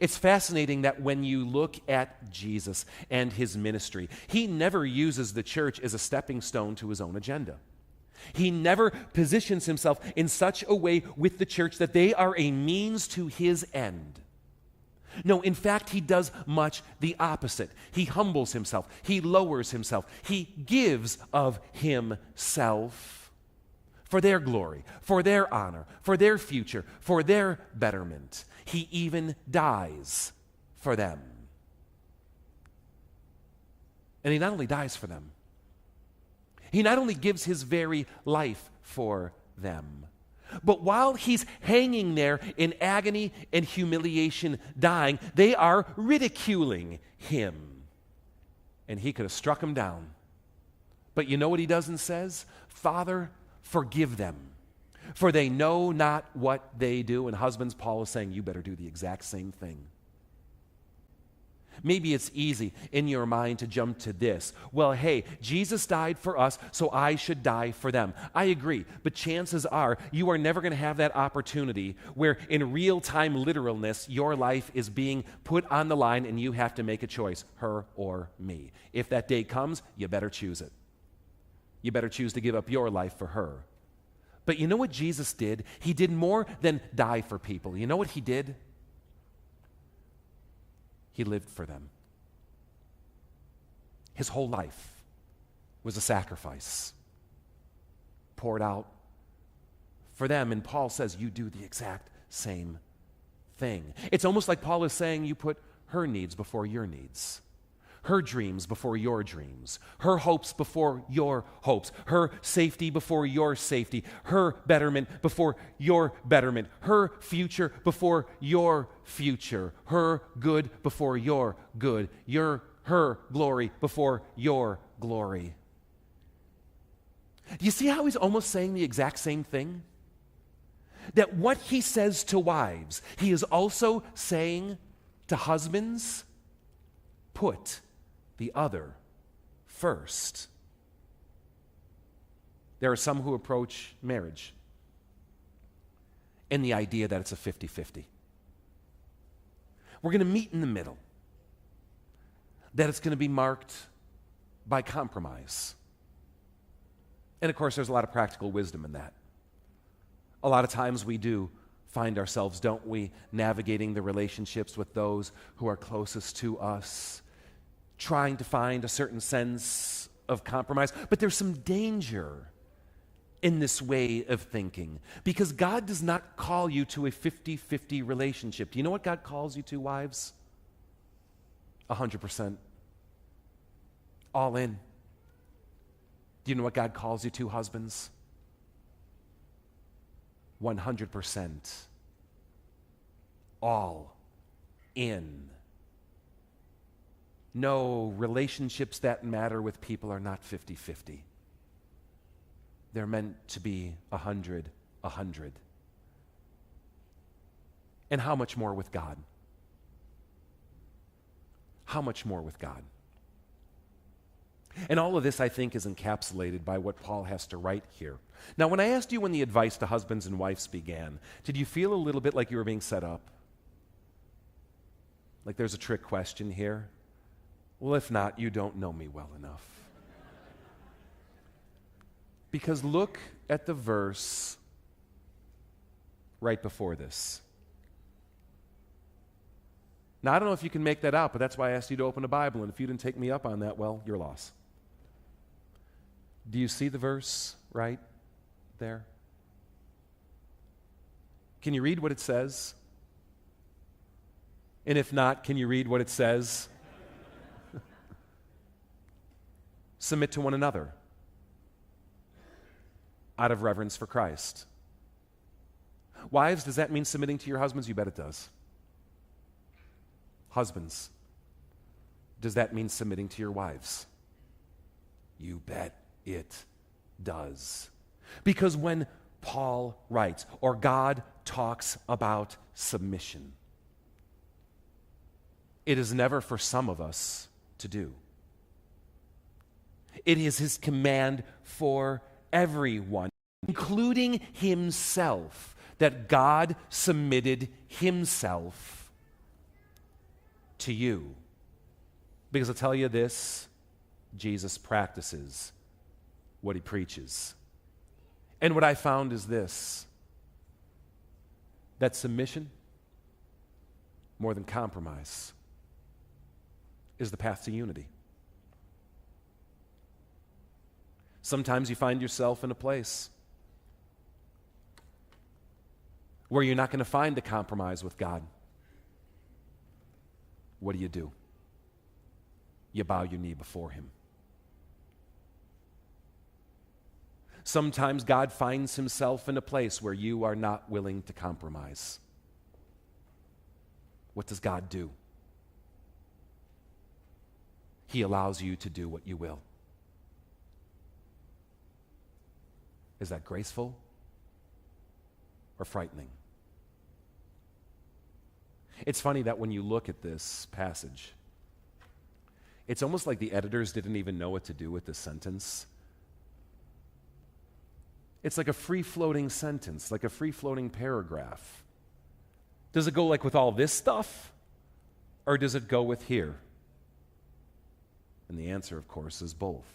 It's fascinating that when you look at Jesus and his ministry, he never uses the church as a stepping stone to his own agenda. He never positions himself in such a way with the church that they are a means to his end. No, in fact, he does much the opposite. He humbles himself. He lowers himself. He gives of himself for their glory, for their honor, for their future, for their betterment. He even dies for them. And he not only dies for them, he not only gives his very life for them, but while he's hanging there in agony and humiliation, dying, they are ridiculing him. And he could have struck him down. But you know what he does and says? Father, forgive them, for they know not what they do. And husbands, Paul is saying, you better do the exact same thing. Maybe it's easy in your mind to jump to this. Well, hey, Jesus died for us, so I should die for them. I agree, but chances are you are never going to have that opportunity where in real-time literalness, your life is being put on the line and you have to make a choice, her or me. If that day comes, you better choose it. You better choose to give up your life for her. But you know what Jesus did? He did more than die for people. You know what he did? He lived for them. His whole life was a sacrifice poured out for them. And Paul says, you do the exact same thing. It's almost like Paul is saying, you put her needs before your needs. her dreams before your dreams, her hopes before your hopes, her safety before your safety, her betterment before your betterment, her future before your future, her good before your good, her glory before your glory. Do you see how he's almost saying the exact same thing? That what he says to wives, he is also saying to husbands, put the other first. There are some who approach marriage in the idea that it's a 50-50. We're going to meet in the middle. That it's going to be marked by compromise. And of course, there's a lot of practical wisdom in that. A lot of times we do find ourselves, don't we, navigating the relationships with those who are closest to us, trying to find a certain sense of compromise. But there's some danger in this way of thinking because God does not call you to a 50-50 relationship. Do you know what God calls you to, wives? 100%. All in. Do you know what God calls you to, husbands? 100%. All in. No, relationships that matter with people are not 50-50. They're meant to be 100-100. And how much more with God? How much more with God? And all of this, I think, is encapsulated by what Paul has to write here. Now, when I asked you when the advice to husbands and wives began, did you feel a little bit like you were being set up? Like there's a trick question here? Well, if not, you don't know me well enough. Because look at the verse right before this. Now, I don't know if you can make that out, but that's why I asked you to open a Bible, and if you didn't take me up on that, well, your loss. Do you see the verse right there? Can you read what it says? And if not, can you read what it says? Submit to one another out of reverence for Christ. Wives, does that mean submitting to your husbands? You bet it does. Husbands, does that mean submitting to your wives? You bet it does. Because when Paul writes, or God talks about submission, it is never for some of us to do. It is his command for everyone, including himself, that God submitted himself to you. Because I'll tell you this, Jesus practices what he preaches. And what I found is this, that submission, more than compromise, is the path to unity. Sometimes you find yourself in a place where you're not going to find a compromise with God. What do? You bow your knee before him. Sometimes God finds himself in a place where you are not willing to compromise. What does God do? He allows you to do what you will. Is that graceful or frightening? It's funny that when you look at this passage, it's almost like the editors didn't even know what to do with this sentence. It's like a free-floating sentence, like a free-floating paragraph. Does it go like with all this stuff, or does it go with here? And the answer, of course, is both.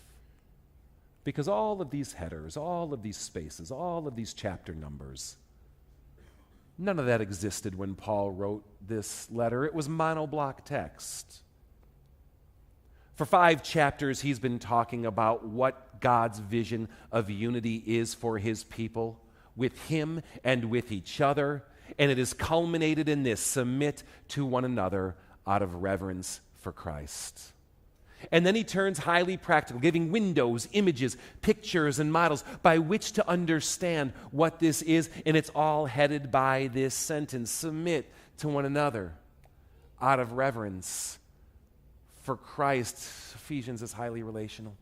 Because all of these headers, all of these spaces, all of these chapter numbers, none of that existed when Paul wrote this letter. It was monoblock text. For 5 chapters, he's been talking about what God's vision of unity is for his people, with him and with each other. And it is culminated in this: submit to one another out of reverence for Christ. And then he turns highly practical, giving windows, images, pictures, and models by which to understand what this is. And it's all headed by this sentence: submit to one another out of reverence for Christ. Ephesians is highly relational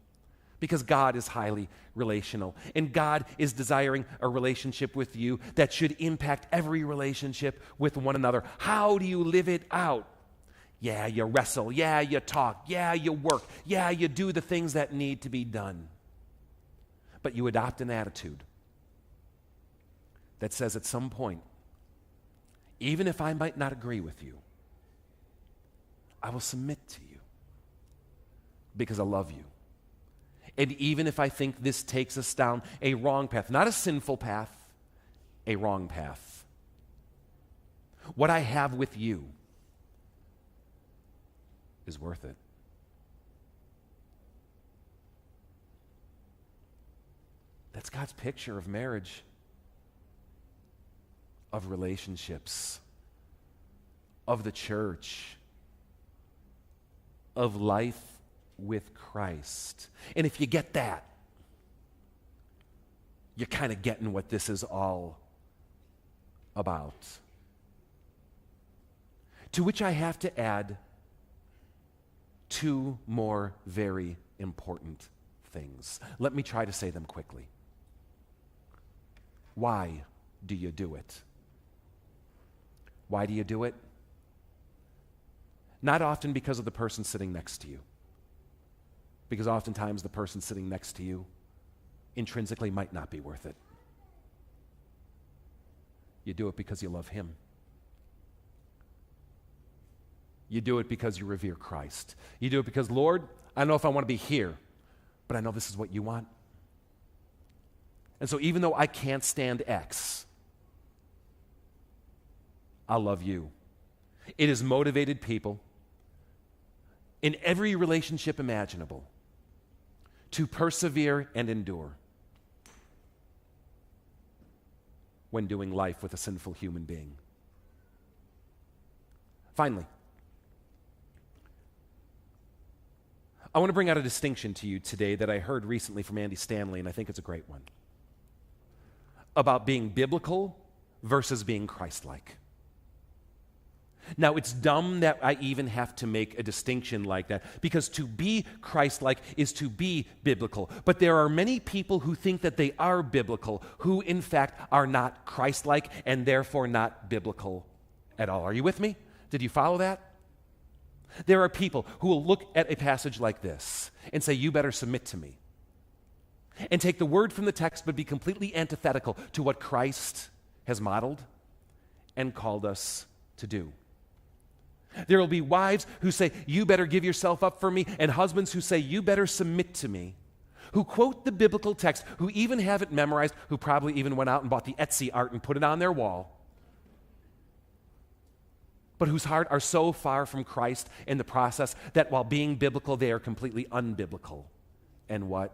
because God is highly relational. And God is desiring a relationship with you that should impact every relationship with one another. How do you live it out? Yeah, you wrestle. Yeah, you talk. Yeah, you work. Yeah, you do the things that need to be done. But you adopt an attitude that says at some point, even if I might not agree with you, I will submit to you because I love you. And even if I think this takes us down a wrong path, not a sinful path, a wrong path, what I have with you is worth it. That's God's picture of marriage, of relationships, of the church, of life with Christ. And if you get that, you're kind of getting what this is all about. To which I have to add two more very important things. Let me try to say them quickly. Why do you do it? Why do you do it? Not often because of the person sitting next to you. Because oftentimes the person sitting next to you intrinsically might not be worth it. You do it because you love him. You do it because you revere Christ. You do it because, Lord, I don't know if I want to be here, but I know this is what you want. And so even though I can't stand X, I love you. It has motivated people in every relationship imaginable to persevere and endure when doing life with a sinful human being. Finally, I want to bring out a distinction to you today that I heard recently from Andy Stanley, and I think it's a great one, about being biblical versus being Christ-like. Now, it's dumb that I even have to make a distinction like that, because to be Christ-like is to be biblical. But there are many people who think that they are biblical, who in fact are not Christ-like and therefore not biblical at all. Are you with me? Did you follow that? There are people who will look at a passage like this and say, you better submit to me. And take the word from the text but be completely antithetical to what Christ has modeled and called us to do. There will be wives who say, you better give yourself up for me, and husbands who say, you better submit to me, who quote the biblical text, who even have it memorized, who probably even went out and bought the Etsy art and put it on their wall, but whose heart are so far from Christ in the process that while being biblical, they are completely unbiblical in what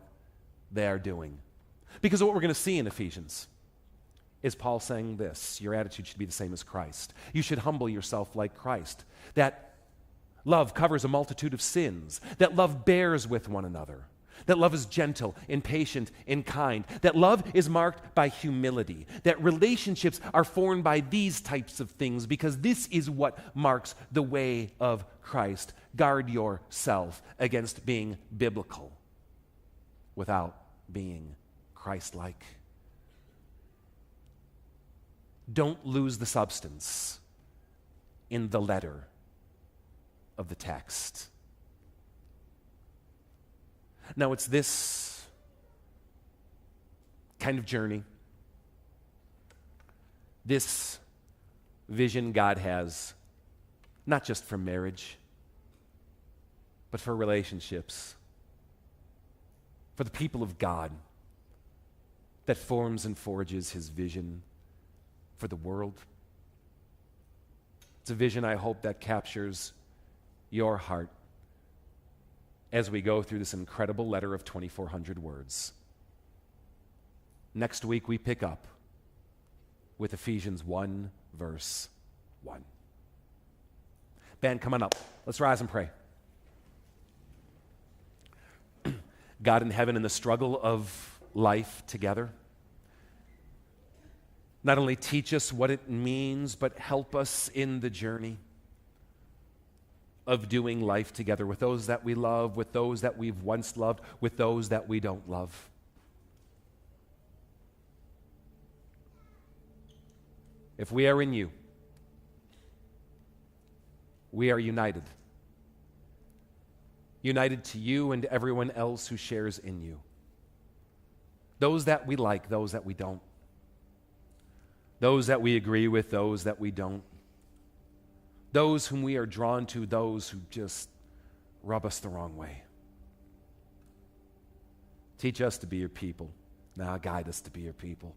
they are doing. Because what we're going to see in Ephesians is Paul saying this: your attitude should be the same as Christ. You should humble yourself like Christ. That love covers a multitude of sins. That love bears with one another. That love is gentle and patient and kind. That love is marked by humility. That relationships are formed by these types of things, because this is what marks the way of Christ. Guard yourself against being biblical without being Christ-like. Don't lose the substance in the letter of the text. Now, it's this kind of journey, this vision God has, not just for marriage, but for relationships, for the people of God, that forms and forges his vision for the world. It's a vision, I hope, that captures your heart as we go through this incredible letter of 2,400 words. Next week, we pick up with Ephesians 1, verse 1. Ben, come on up. Let's rise and pray. God in heaven, in the struggle of life together. Not only teach us what it means, but help us in the journey of doing life together with those that we love, with those that we've once loved, with those that we don't love. If we are in you, we are united. United to you and everyone else who shares in you. Those that we like, those that we don't. Those that we agree with, those that we don't. Those whom we are drawn to, those who just rub us the wrong way. Teach us to be your people. Now guide us to be your people.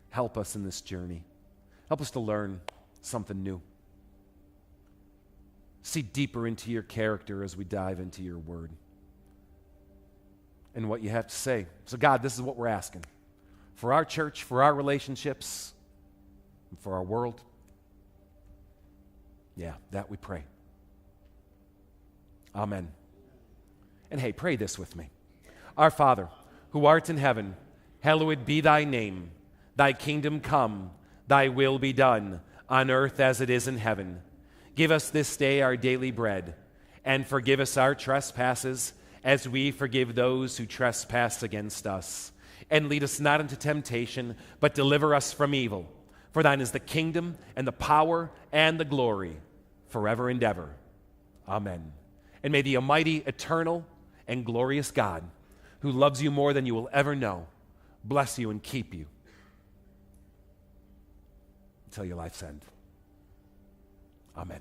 Help us in this journey. Help us to learn something new. See deeper into your character as we dive into your word and what you have to say. So God, this is what we're asking for our church, for our relationships, and for our world. Yeah, that we pray. Amen. And hey, pray this with me. Our Father, who art in heaven, hallowed be thy name. Thy kingdom come, thy will be done, on earth as it is in heaven. Give us this day our daily bread, and forgive us our trespasses, as we forgive those who trespass against us. And lead us not into temptation, but deliver us from evil. For thine is the kingdom, and the power, and the glory, forever and ever. Amen. And may the almighty, eternal, and glorious God, who loves you more than you will ever know, bless you and keep you until your life's end. Amen.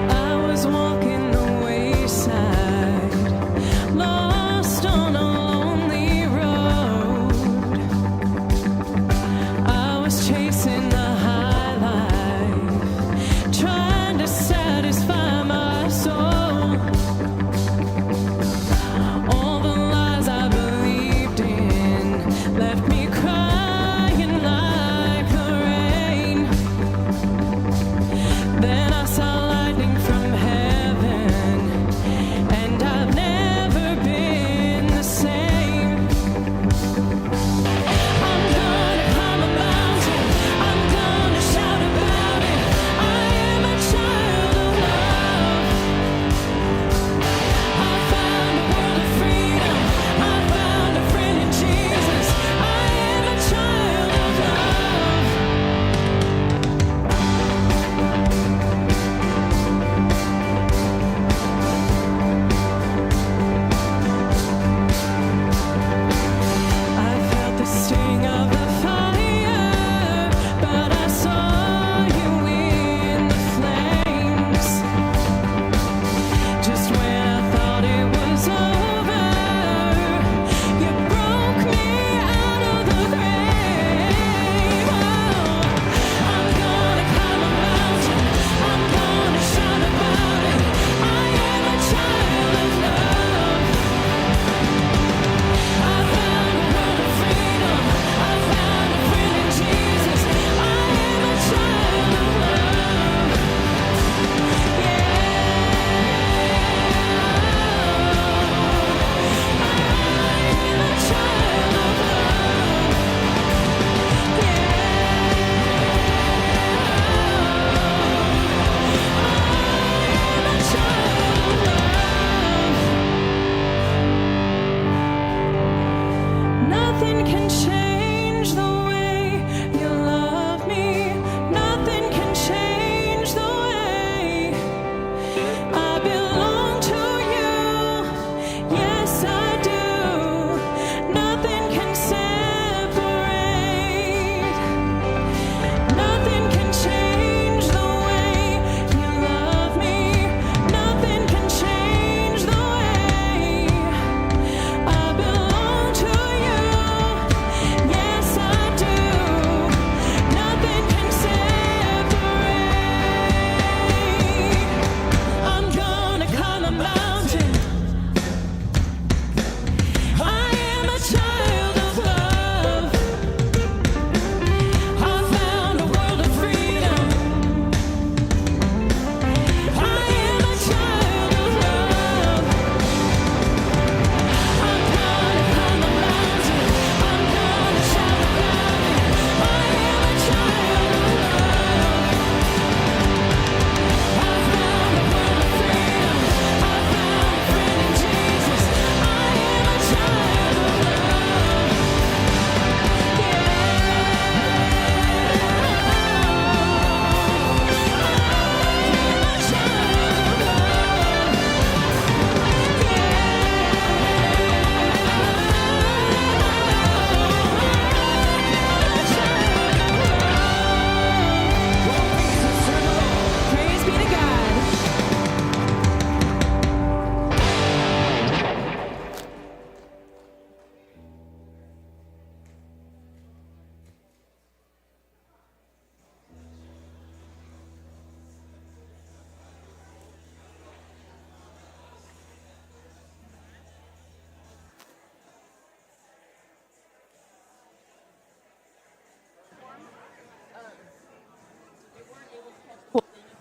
I was walking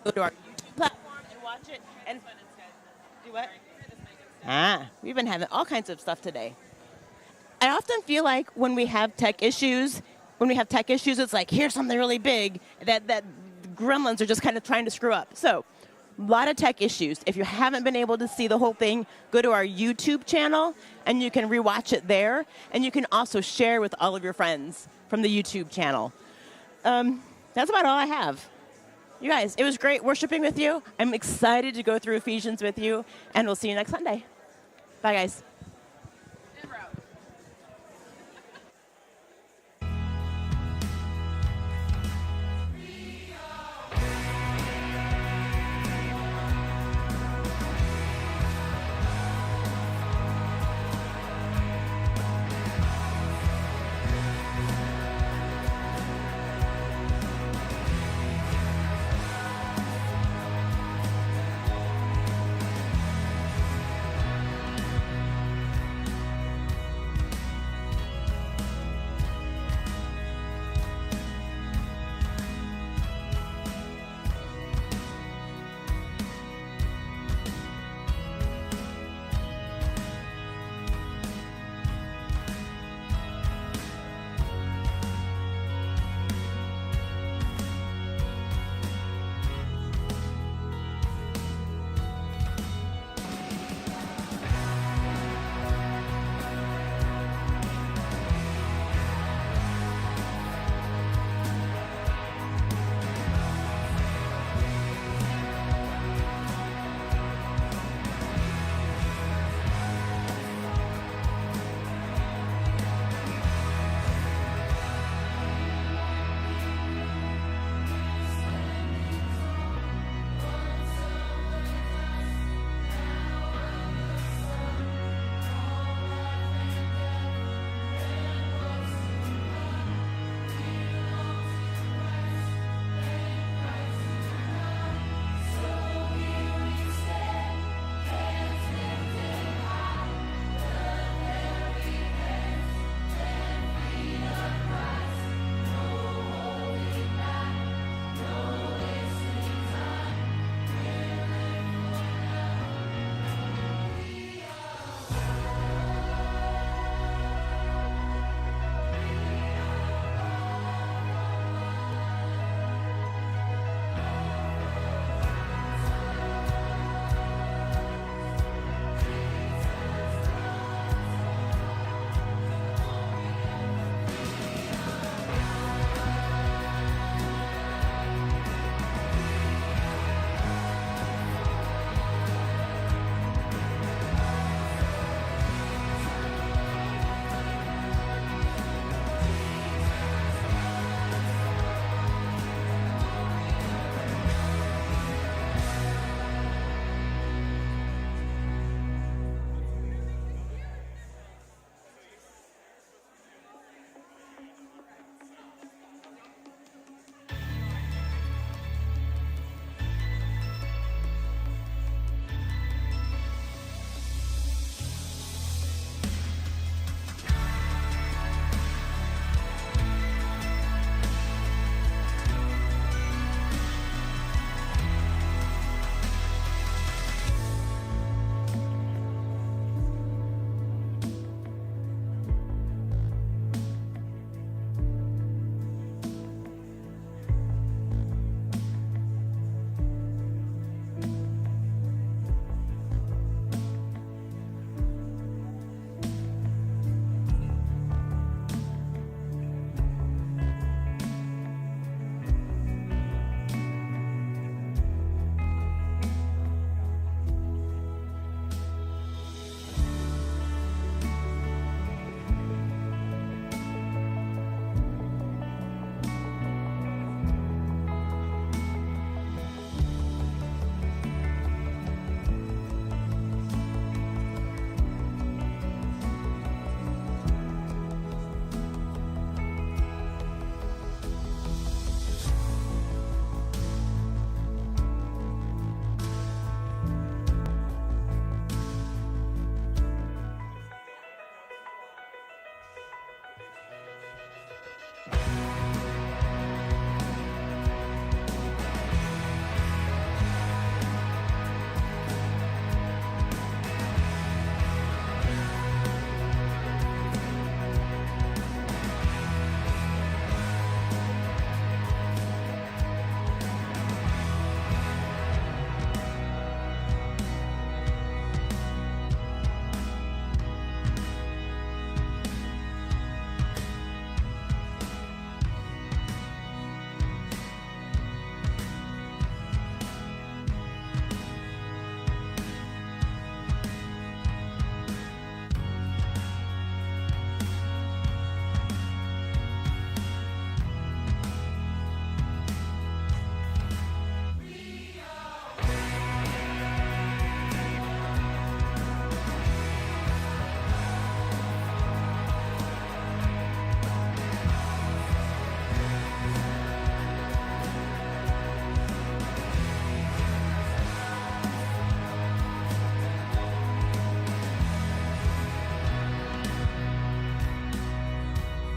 go to our YouTube platform and watch it. And do what? We've been having all kinds of stuff today. I often feel like when we have tech issues, it's like, here's something really big that gremlins are just kind of trying to screw up. So, a lot of tech issues. If you haven't been able to see the whole thing, go to our YouTube channel, and you can rewatch it there. And you can also share with all of your friends from the YouTube channel. That's about all I have. You guys, it was great worshiping with you. I'm excited to go through Ephesians with you, and we'll see you next Sunday. Bye, guys.